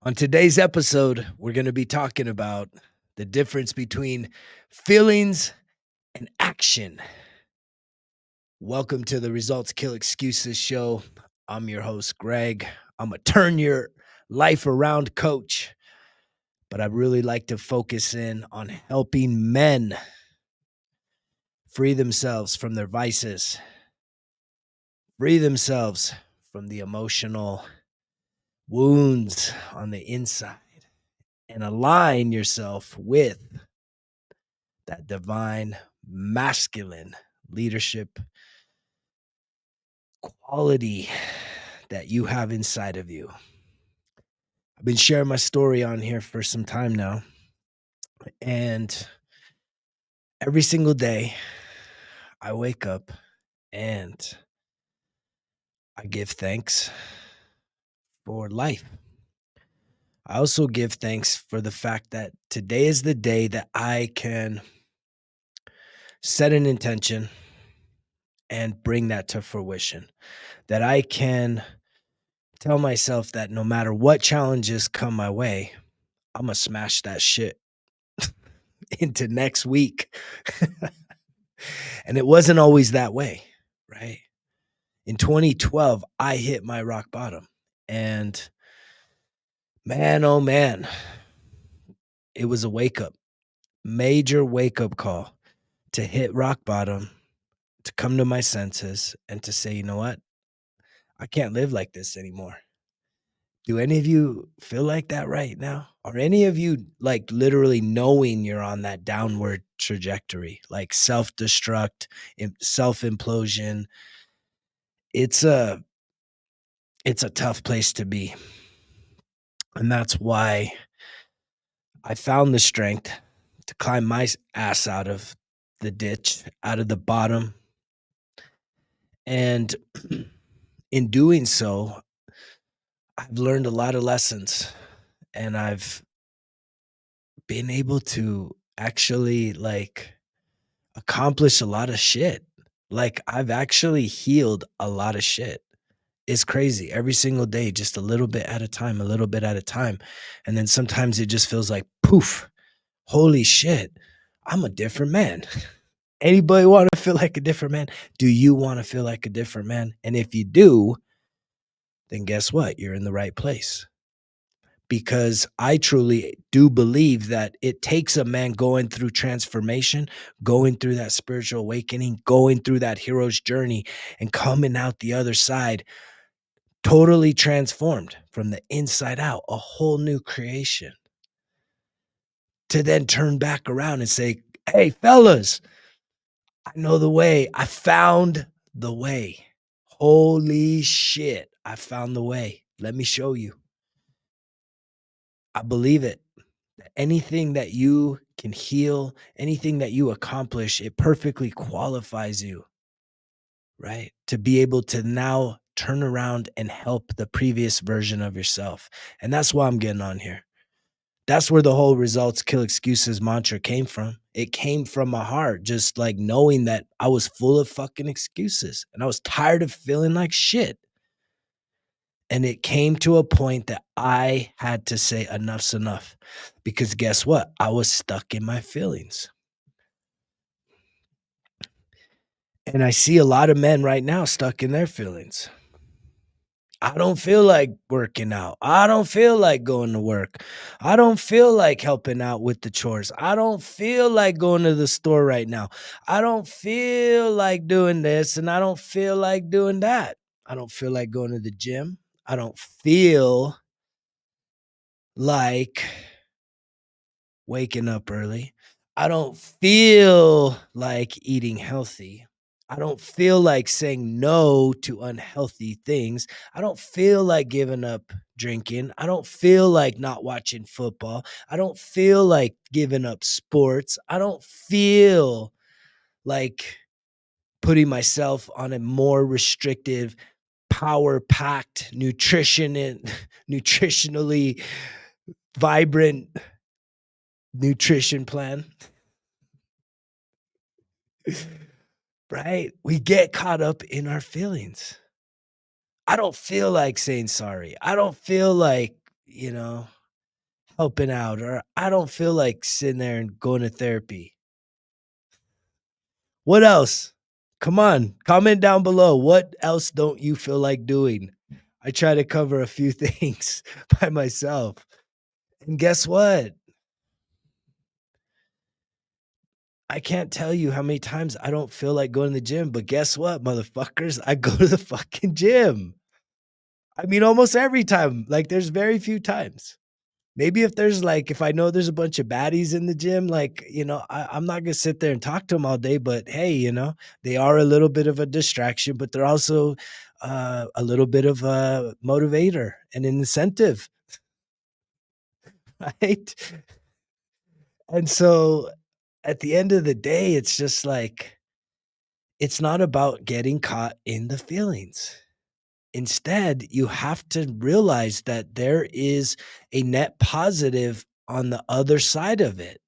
On today's episode, we're going to be talking about the difference between feelings and action. Welcome to the Results Kill Excuses show. I'm your host, Greg. I'm a turn your life around coach, but I really like to focus in on helping men free themselves from their vices, free themselves from the emotional wounds on the inside, and align yourself with that divine masculine leadership quality that you have inside of you. I've been sharing my story on here for some time now, and every single day I wake up and I give thanks for life. I also give thanks for the fact that today is the day that I can set an intention and bring that to fruition. That I can tell myself that no matter what challenges come my way, I'm gonna smash that shit into next week. And it wasn't always that way, right? In 2012, I hit my rock bottom. And man, oh man, it was a wake up, major wake up call to hit rock bottom, to come to my senses and to say, you know what? I can't live like this anymore. Do any of you feel like that right now? Are any of you like literally knowing you're on that downward trajectory, like self-destruct, self-implosion? It's a it's a tough place to be. And that's why I found the strength to climb my ass out of the ditch, out of the bottom. And in doing so, I've learned a lot of lessons and I've been able to actually like accomplish a lot of shit. Like I've actually healed a lot of shit. It's crazy. Every single day, just a little bit at a time, a little bit at a time. And then sometimes it just feels like poof, holy shit, I'm a different man. Anybody want to feel like a different man? Do you want to feel like a different man? And if you do, then guess what? You're in the right place. Because I truly do believe that it takes a man going through transformation, going through that spiritual awakening, going through that hero's journey, and coming out the other side totally transformed from the inside out, a whole new creation, to then turn back around and say, hey, fellas, I know the way. I found the way. Holy shit. I found the way. Let me show you. I believe it. Anything that you can heal, anything that you accomplish, it perfectly qualifies you, right? To be able to now turn around and help the previous version of yourself. And that's why I'm getting on here. That's where the whole results kill excuses mantra came from. It came from my heart, just like knowing that I was full of fucking excuses and I was tired of feeling like shit. And it came to a point that I had to say enough's enough because guess what? I was stuck in my feelings. And I see a lot of men right now stuck in their feelings. I don't feel like working out. I don't feel like going to work. I don't feel like helping out with the chores. I don't feel like going to the store right now. I don't feel like doing this and I don't feel like doing that. I don't feel like going to the gym. I don't feel like waking up early. I don't feel like eating healthy. I don't feel like saying no to unhealthy things. I don't feel like giving up drinking. I don't feel like not watching football. I don't feel like giving up sports. I don't feel like putting myself on a more restrictive, power packed, nutritionally vibrant nutrition plan. Right? We get caught up in our feelings. I don't feel like saying sorry. I don't feel like, helping out, or I don't feel like sitting there and going to therapy. What else? Come on, comment down below. What else don't you feel like doing? I try to cover a few things by myself. And guess what? I can't tell you how many times I don't feel like going to the gym, but guess what, motherfuckers? I go to the fucking gym. I mean, almost every time. Like, there's very few times. Maybe if I know there's a bunch of baddies in the gym, I'm not gonna sit there and talk to them all day, but hey, they are a little bit of a distraction, but they're also a little bit of a motivator and an incentive, right? And so at the end of the day, it's just like, it's not about getting caught in the feelings. Instead, you have to realize that there is a net positive on the other side of it.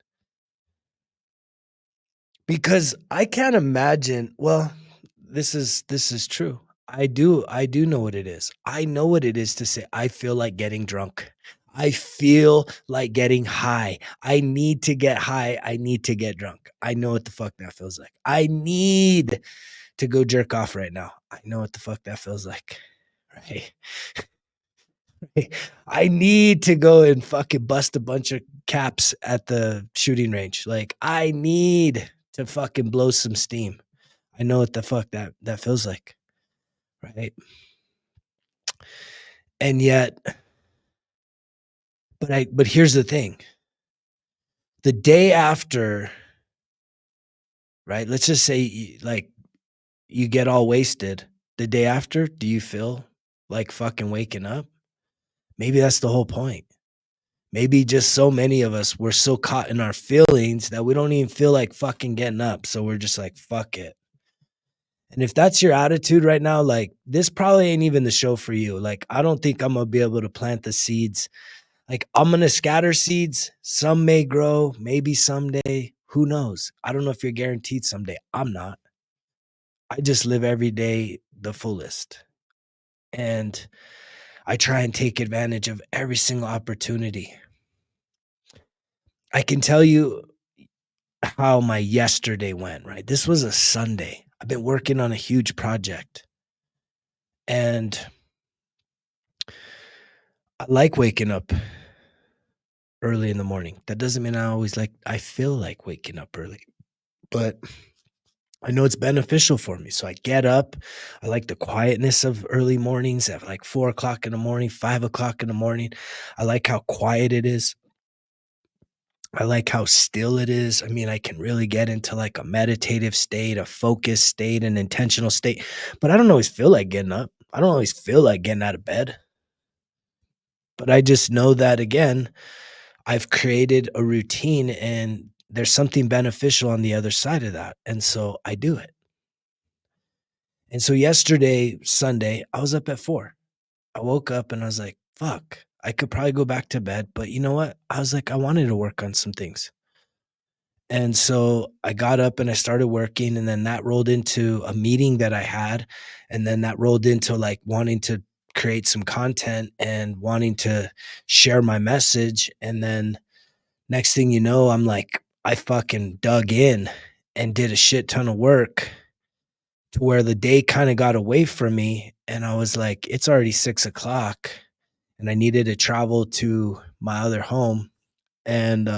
Because I can't imagine, well, this is true. I do know what it is. I know what it is to say, "I feel like getting drunk. I feel like getting high. I need to get high. I need to get drunk." I know what the fuck that feels like. I need to go jerk off right now. I know what the fuck that feels like, right? I need to go and fucking bust a bunch of caps at the shooting range. Like, I need to fucking blow some steam. I know what the fuck that feels like, right? And yet, but here's the thing. The day after, right? Let's just say you get all wasted. The day after, do you feel like fucking waking up? Maybe that's the whole point. Maybe just so many of us, we're so caught in our feelings that we don't even feel like fucking getting up. So we're just like, fuck it. And if that's your attitude right now, like, this probably ain't even the show for you. Like, I don't think I'm gonna be able to plant the seeds. Like, I'm gonna scatter seeds. Some may grow, maybe someday. Who knows? I don't know if you're guaranteed someday. I'm not. I just live every day the fullest. And I try and take advantage of every single opportunity. I can tell you how my yesterday went, right? This was a Sunday. I've been working on a huge project, and I like waking up early in the morning. That doesn't mean I feel like waking up early, but I know it's beneficial for me. So I get up. I like the quietness of early mornings at like 4 o'clock in the morning, 5 o'clock in the morning. I like how quiet it is. I like how still it is. I mean, I can really get into like a meditative state, a focused state, an intentional state, but I don't always feel like getting up. I don't always feel like getting out of bed. But I just know that, again, I've created a routine and there's something beneficial on the other side of that. And so I do it. And so yesterday, Sunday, I was up at 4. I woke up and I was like, fuck, I could probably go back to bed. But you know what? I was like, I wanted to work on some things. And so I got up and I started working, and then that rolled into a meeting that I had, and then that rolled into like wanting to create some content and wanting to share my message. And then next thing you know, I fucking dug in and did a shit ton of work to where the day kind of got away from me. And I was like, it's already 6 o'clock and I needed to travel to my other home. And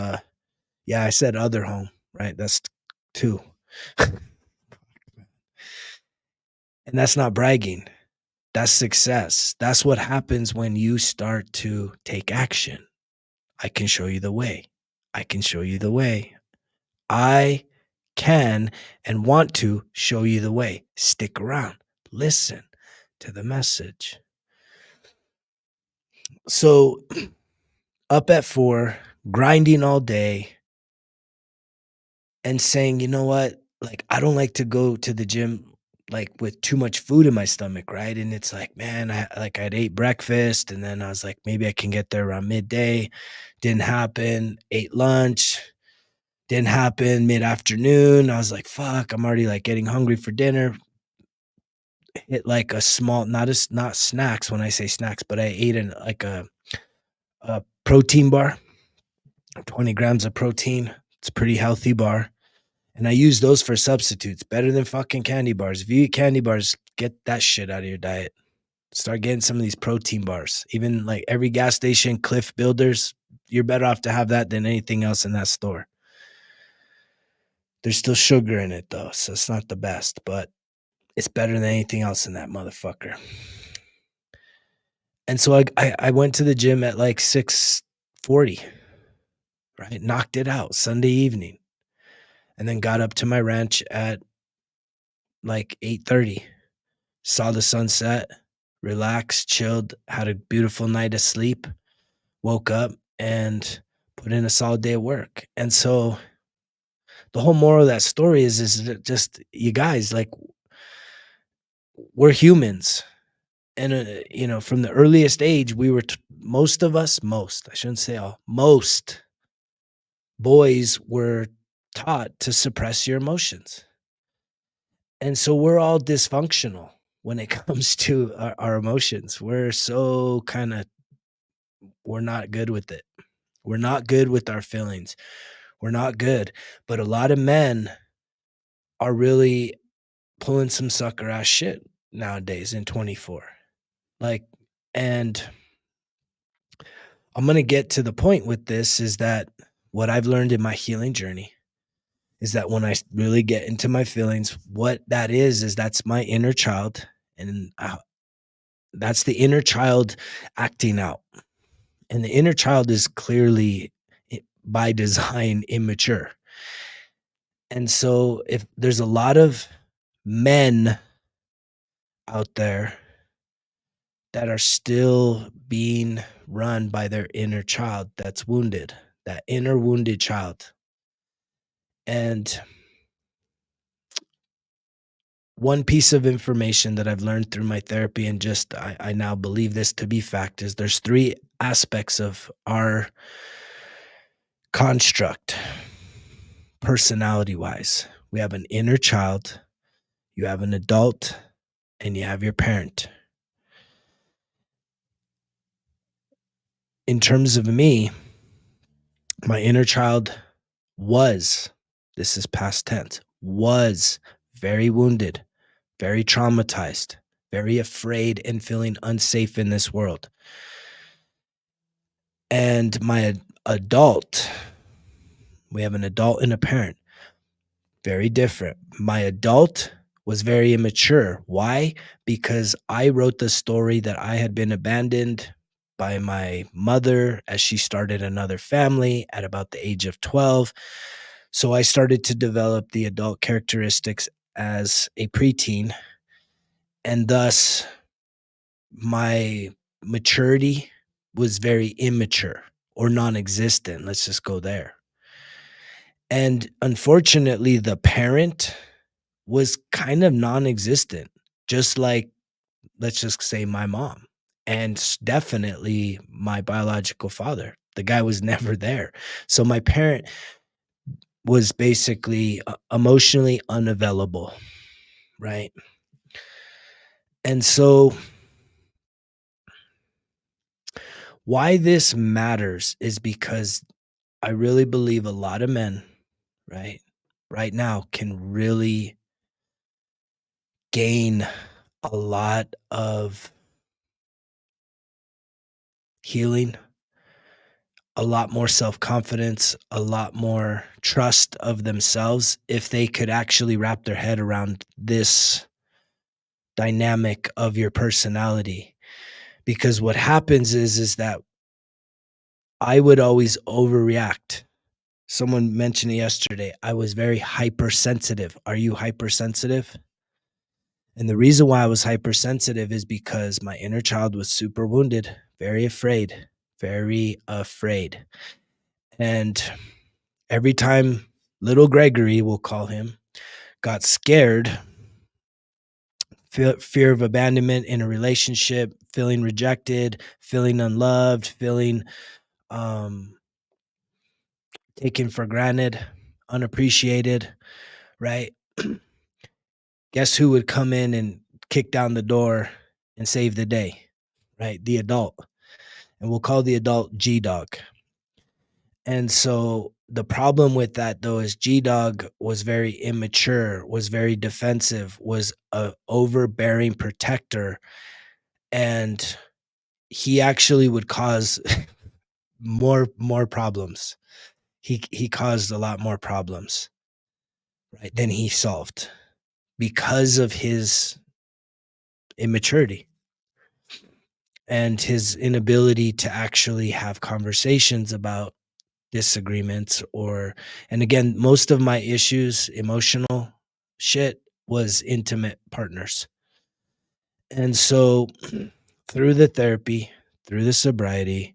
yeah, I said other home, right? That's two. And that's not bragging. That's success. That's what happens when you start to take action. I can show you the way. I can show you the way. I can and want to show you the way. Stick around. Listen to the message. So, up at 4, grinding all day, and saying, you know what? Like, I don't like to go to the gym like with too much food in my stomach, right? And it's like, man, I'd ate breakfast and then I was like, maybe I can get there around midday. Didn't happen. Ate lunch. Didn't happen. Mid-afternoon, I was like, fuck, I'm already like getting hungry for dinner. Hit like a small, not snacks when I say snacks, but I ate a protein bar, 20 grams of protein. It's a pretty healthy bar. And I use those for substitutes, better than fucking candy bars. If you eat candy bars, get that shit out of your diet. Start getting some of these protein bars. Even like every gas station, Cliff Builders, you're better off to have that than anything else in that store. There's still sugar in it though, so it's not the best, but it's better than anything else in that motherfucker. And so I went to the gym at like 6:40, right? Knocked it out Sunday evening. And then got up to my ranch at like 8:30. Saw the sunset, relaxed, chilled, had a beautiful night of sleep, woke up and put in a solid day of work. And so the whole moral of that story is that just you guys, like, we're humans. And from the earliest age, we were most, I shouldn't say all, most boys were taught to suppress your emotions. And so we're all dysfunctional when it comes to our emotions. We're not good with it. We're not good with our feelings. We're not good. But a lot of men are really pulling some sucker ass shit nowadays in 24. Like, and I'm going to get to the point with this is that what I've learned in my healing journey is that when I really get into my feelings, what that is that's my inner child. And that's the inner child acting out. And the inner child is clearly by design immature. And so if there's a lot of men out there that are still being run by their inner child that's wounded, that inner wounded child. And one piece of information that I've learned through my therapy and just I now believe this to be fact is there's three aspects of our construct personality wise. We have an inner child, you have an adult, and you have your parent. In terms of me, my inner child was, this is past tense, was very wounded, very traumatized, very afraid and feeling unsafe in this world. And my adult, we have an adult and a parent, very different. My adult was very immature. Why? Because I wrote the story that I had been abandoned by my mother as she started another family at about the age of 12. So I started to develop the adult characteristics as a preteen, and thus my maturity was very immature or non-existent. Let's just go there. And unfortunately, the parent was kind of non-existent, just like, let's just say, my mom, and definitely my biological father. The guy was never there. So my parent was basically emotionally unavailable, right? And so why this matters is because I really believe a lot of men, right now can really gain a lot of healing, a lot more self-confidence, a lot more trust of themselves if they could actually wrap their head around this dynamic of your personality. Because what happens is that I would always overreact. Someone mentioned it yesterday. I was very hypersensitive. Are you hypersensitive? And the reason why I was hypersensitive is because my inner child was super wounded, very afraid, very afraid. And every time little Gregory, we'll call him, got scared, fear of abandonment in a relationship, feeling rejected, feeling unloved, feeling taken for granted, unappreciated, right? Guess who would come in and kick down the door and save the day, right? The adult. and we'll call the adult G Dog. And so the problem with that though is G Dog was very immature, was very defensive, was a overbearing protector, and he actually would cause more problems. He caused a lot more problems, right, than he solved because of his immaturity and his inability to actually have conversations about disagreements. Or and again, most of my issues, emotional shit, was intimate partners. And so through the therapy, through the sobriety,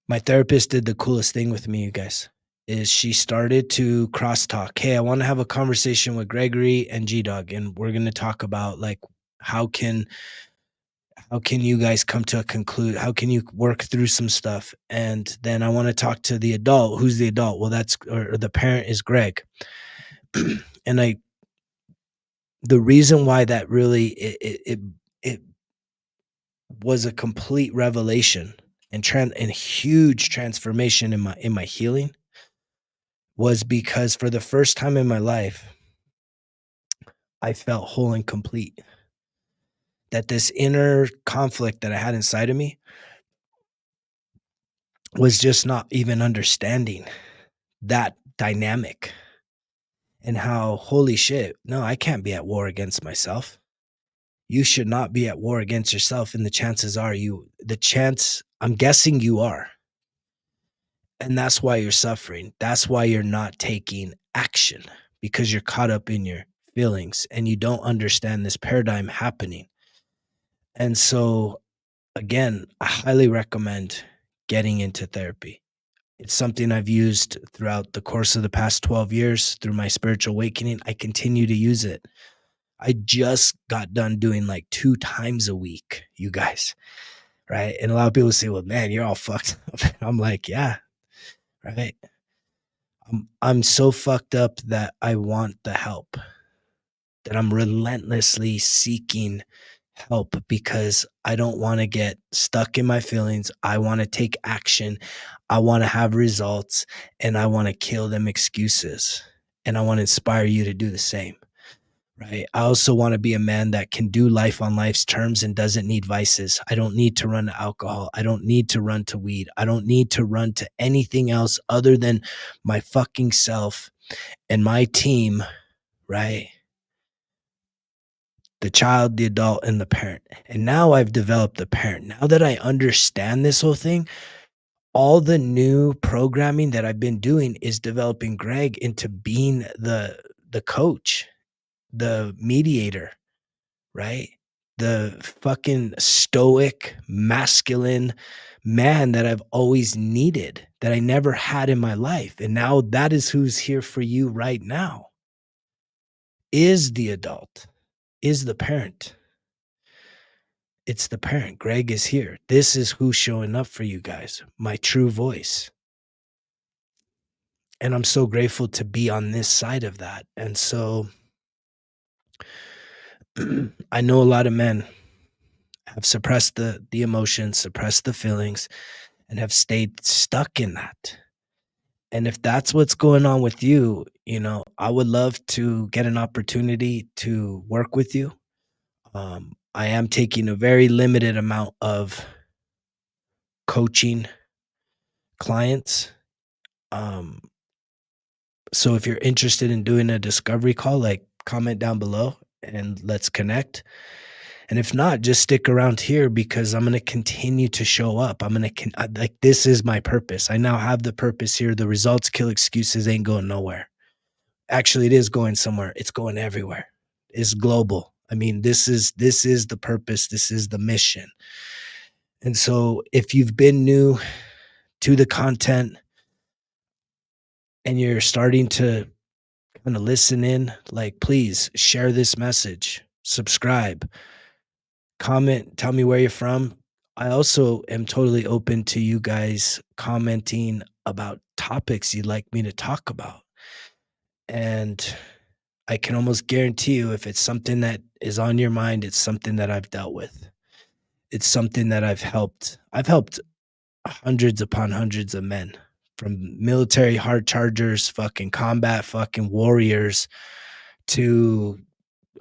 my therapist did the coolest thing with me, you guys, is she started to crosstalk. Hey, I want to have a conversation with Gregory and G Dog, and we're going to talk about like how can you guys come to a conclude? How can you work through some stuff? And then I want to talk to the adult. Who's the adult? Well, that's or the parent is Greg. And the reason why that really it was a complete revelation and huge transformation in my healing was because for the first time in my life, I felt whole and complete. That this inner conflict that I had inside of me was just not even understanding that dynamic and how, holy shit, no, I can't be at war against myself. You should not be at war against yourself. And the chances are I'm guessing you are. And that's why you're suffering. That's why you're not taking action, because you're caught up in your feelings and you don't understand this paradigm happening. And so, again, I highly recommend getting into therapy. It's something I've used throughout the course of the past 12 years through my spiritual awakening. I continue to use it. I just got done doing like 2 times a week, you guys, right? And a lot of people say, well, man, you're all fucked up. I'm like, yeah, right. I'm so fucked up that I want the help, that I'm relentlessly seeking help because I don't want to get stuck in my feelings. I want to take action. I want to have results, and I want to kill them excuses. And I want to inspire you to do the same. Right. I also want to be a man that can do life on life's terms and doesn't need vices. I don't need to run to alcohol. I don't need to run to weed. I don't need to run to anything else other than my fucking self and my team, right? The child, the adult, and the parent. And now I've developed the parent. Now that I understand this whole thing, all the new programming that I've been doing is developing Greg into being the coach, the mediator, right? The fucking stoic, masculine man that I've always needed, that I never had in my life. And now that is who's here for you right now. Is the adult, is the parent. It's the parent. Greg is here. This is who's showing up for you guys, my true voice. And I'm so grateful to be on this side of that. And so I know a lot of men have suppressed the emotions, suppressed the feelings, and have stayed stuck in that. And if that's what's going on with you, I would love to get an opportunity to work with you. I am taking a very limited amount of coaching clients. So if you're interested in doing a discovery call, like comment down below and let's connect. And if not, just stick around here because I'm going to continue to show up. Like, this is my purpose. I now have the purpose here. The results kill excuses ain't going nowhere. Actually, it is going somewhere. It's going everywhere. It's global. I mean, this is the purpose. This is the mission. And so if you've been new to the content and you're starting to kind of listen in, like, please share this message, subscribe, comment, tell me where you're from. I also am totally open to you guys commenting about topics you'd like me to talk about. And I can almost guarantee you, if it's something that is on your mind, it's something that I've dealt with. it's something that I've helped hundreds upon hundreds of men, from military hard chargers, fucking combat fucking warriors, to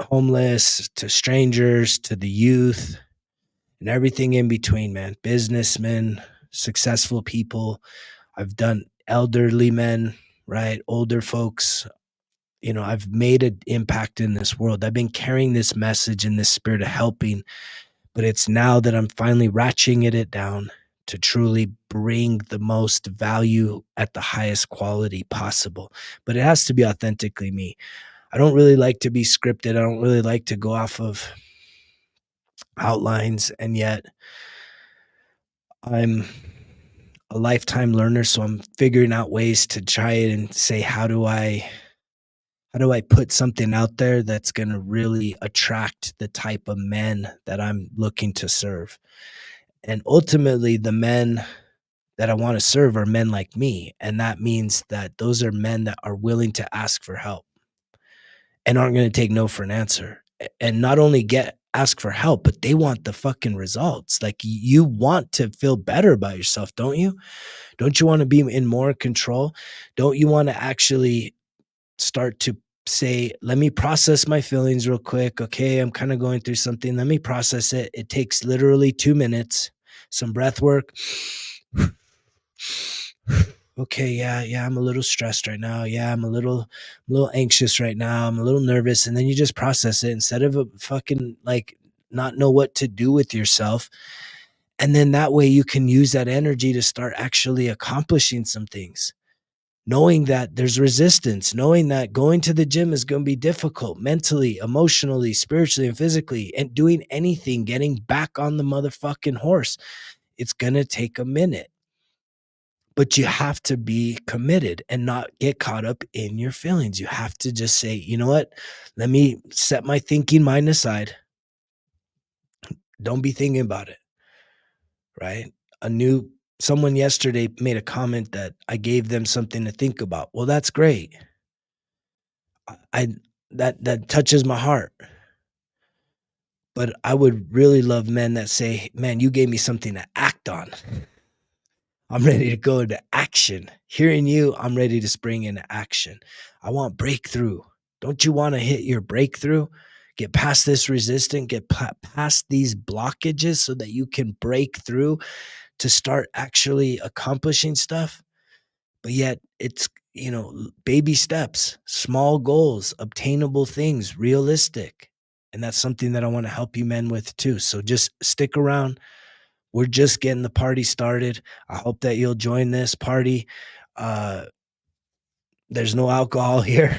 homeless, to strangers, to the youth, and everything in between, man. Businessmen, successful people. I've done elderly men, right? Older folks. I've made an impact in this world. I've been carrying this message and this spirit of helping, but it's now that I'm finally ratcheting it down to truly bring the most value at the highest quality possible. But it has to be authentically me. I don't really like to be scripted. I don't really like to go off of outlines, and yet I'm a lifetime learner, so I'm figuring out ways to try it and say, how do I put something out there that's going to really attract the type of men that I'm looking to serve? And ultimately, the men that I want to serve are men like me. And that means that those are men that are willing to ask for help and aren't going to take no for an answer. And not only ask for help, but they want the fucking results. Like, you want to feel better about yourself, don't you? Don't you want to be in more control? Don't you want to actually start to say, let me process my feelings real quick. Okay, I'm kind of going through something. Let me process it. It takes literally 2 minutes, some breath work. Okay, yeah, I'm a little stressed right now. Yeah, I'm a little anxious right now. I'm a little nervous. And then you just process it instead of a fucking like not know what to do with yourself. And then that way you can use that energy to start actually accomplishing some things. Knowing that there's resistance, knowing that going to the gym is going to be difficult mentally, emotionally, spiritually, and physically, and doing anything, getting back on the motherfucking horse, it's going to take a minute. But you have to be committed and not get caught up in your feelings. You have to just say, you know what? Let me set my thinking mind aside. Don't be thinking about it, right? Someone yesterday made a comment that I gave them something to think about. Well, that's great. I that touches my heart. But I would really love men that say, "Man, you gave me something to act on. I'm ready to go into action. Hearing you, I'm ready to spring into action. I want breakthrough. Don't you want to hit your breakthrough? Get past this resistance, get past these blockages so that you can break through to start actually accomplishing stuff." But yet it's, baby steps, small goals, obtainable things, realistic. And that's something that I want to help you men with too. So just stick around. We're just getting the party started. I hope that you'll join this party. Uh, there's no alcohol here,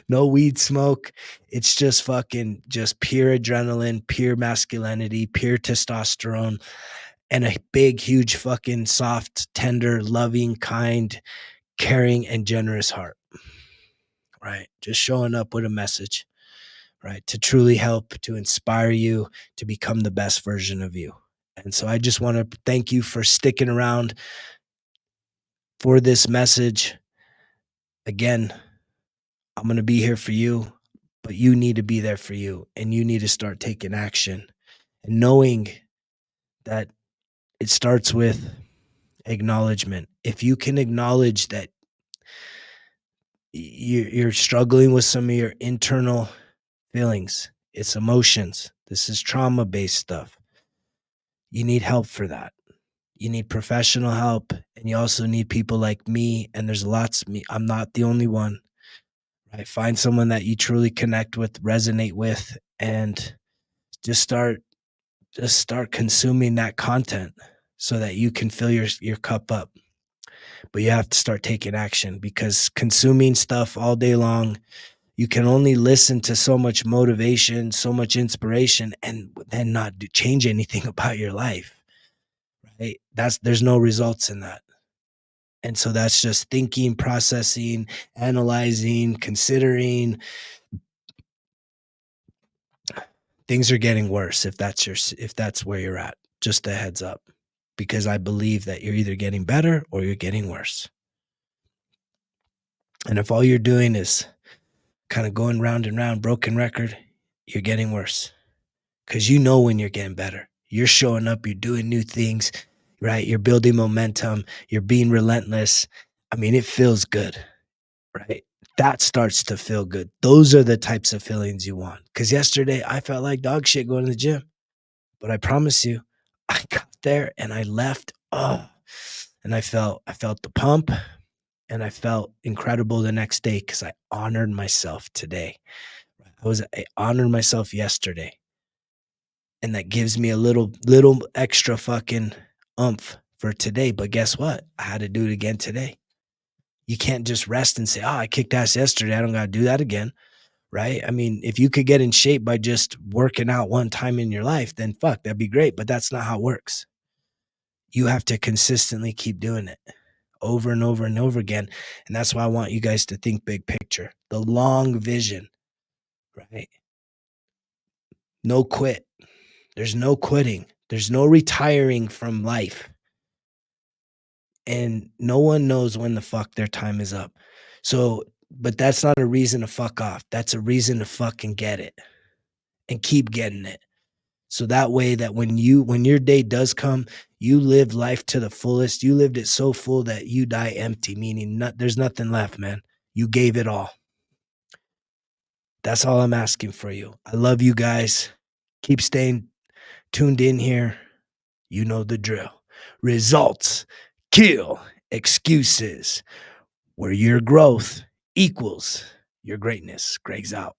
no weed smoke. It's just pure adrenaline, pure masculinity, pure testosterone, and a big, huge, fucking soft, tender, loving, kind, caring, and generous heart, right? Just showing up with a message, right? To truly help, to inspire you to become the best version of you. And so I just want to thank you for sticking around for this message. Again, I'm going to be here for you, but you need to be there for you, and you need to start taking action and knowing that it starts with acknowledgement. If you can acknowledge that you're struggling with some of your internal feelings, it's emotions, this is trauma based stuff, you need help for that. You need professional help, and you also need people like me. And there's lots of me. I'm not the only one. Right? Find someone that you truly connect with, resonate with, and just start consuming that content so that you can fill your cup up. But you have to start taking action, because consuming stuff all day long, you can only listen to so much motivation, so much inspiration, and then not change anything about your life. Right? There's no results in that. And so that's just thinking, processing, analyzing, considering. Things are getting worse if that's where you're at. Just a heads up, because I believe that you're either getting better or you're getting worse. And if all you're doing is kind of going round and round, broken record, you're getting worse, because you know when you're getting better. You're showing up, you're doing new things, right? You're building momentum, you're being relentless. I mean, it feels good, right? That starts to feel good. Those are the types of feelings you want. Because yesterday I felt like dog shit going to the gym, but I promise you, I got there and I left. Oh, and I felt the pump, and I felt incredible the next day because I honored myself today. I honored myself yesterday, and that gives me a little extra fucking oomph for today. But guess what? I had to do it again today. You can't just rest and say, "Oh, I kicked ass yesterday. I don't got to do that again." Right? I mean, if you could get in shape by just working out one time in your life, then fuck, that'd be great. But that's not how it works. You have to consistently keep doing it over and over and over again. And that's why I want you guys to think big picture, the long vision, right? No quit. There's no quitting. There's no retiring from life. And no one knows when the fuck their time is up. So, but that's not a reason to fuck off. That's a reason to fucking get it and keep getting it. So that way that when your day does come, you live life to the fullest. You lived it so full that you die empty, meaning there's nothing left, man. You gave it all. That's all I'm asking for you. I love you guys. Keep staying tuned in here. You know the drill. Results kill excuses, where your growth equals your greatness. Greg's out.